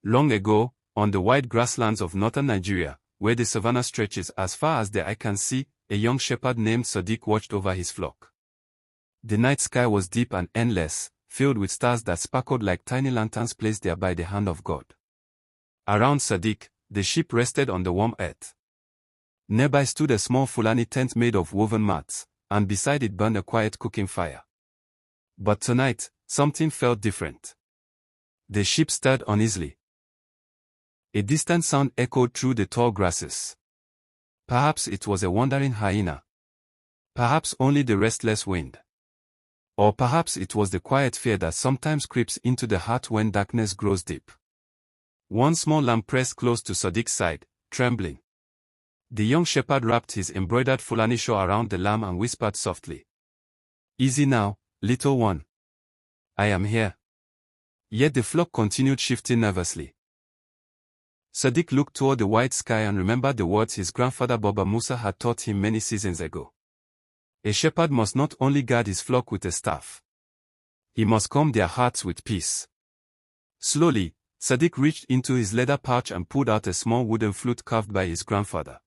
Long ago, on the wide grasslands of northern Nigeria, where the savannah stretches as far as the eye can see, a young shepherd named Sadiq watched over his flock. The night sky was deep and endless, filled with stars that sparkled like tiny lanterns placed there by the hand of God. Around Sadiq, the sheep rested on the warm earth. Nearby stood a small Fulani tent made of woven mats, and beside it burned a quiet cooking fire. But tonight, something felt different. The sheep stirred uneasily. A distant sound echoed through the tall grasses. Perhaps it was a wandering hyena. Perhaps only the restless wind. Or perhaps it was the quiet fear that sometimes creeps into the heart when darkness grows deep. One small lamb pressed close to Sadiq's side, trembling. The young shepherd wrapped his embroidered Fulani shawl around the lamb and whispered softly, "Easy now, little one. I am here." Yet the flock continued shifting nervously. Sadiq looked toward the white sky and remembered the words his grandfather Baba Musa had taught him many seasons ago. A shepherd must not only guard his flock with a staff. He must calm their hearts with peace. Slowly, Sadiq reached into his leather pouch and pulled out a small wooden flute carved by his grandfather.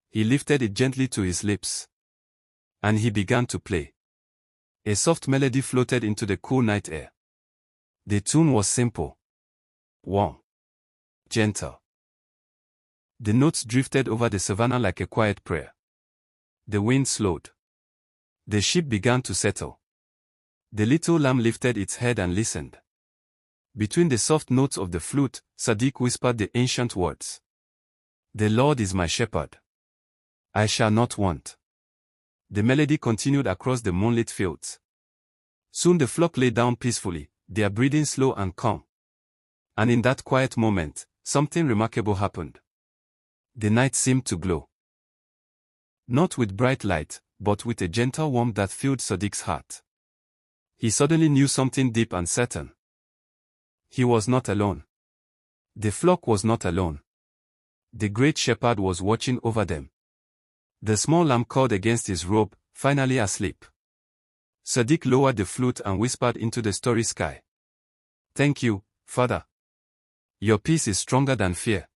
He lifted it gently to his lips. And he began to play. A soft melody floated into the cool night air. The tune was simple, warm, gentle. The notes drifted over the savannah like a quiet prayer. The wind slowed. The sheep began to settle. The little lamb lifted its head and listened. Between the soft notes of the flute, Sadiq whispered the ancient words. "The Lord is my shepherd. I shall not want." The melody continued across the moonlit fields. Soon the flock lay down peacefully, their breathing slow and calm. And in that quiet moment, something remarkable happened. The night seemed to glow. Not with bright light, but with a gentle warmth that filled Sadiq's heart. He suddenly knew something deep and certain. He was not alone. The flock was not alone. The great shepherd was watching over them. The small lamb cawed against his robe, finally asleep. Sadiq lowered the flute and whispered into the starry sky. "Thank you, Father. Your peace is stronger than fear."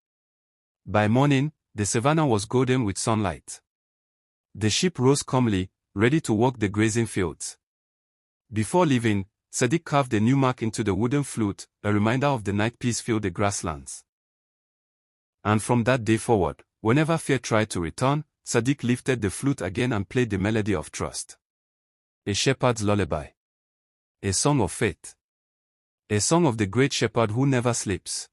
By morning, the savannah was golden with sunlight. The sheep rose calmly, ready to walk the grazing fields. Before leaving, Sadiq carved a new mark into the wooden flute, a reminder of the night peace filled the grasslands. And from that day forward, whenever fear tried to return, Sadiq lifted the flute again and played the melody of trust. A shepherd's lullaby. A song of faith. A song of the great shepherd who never sleeps.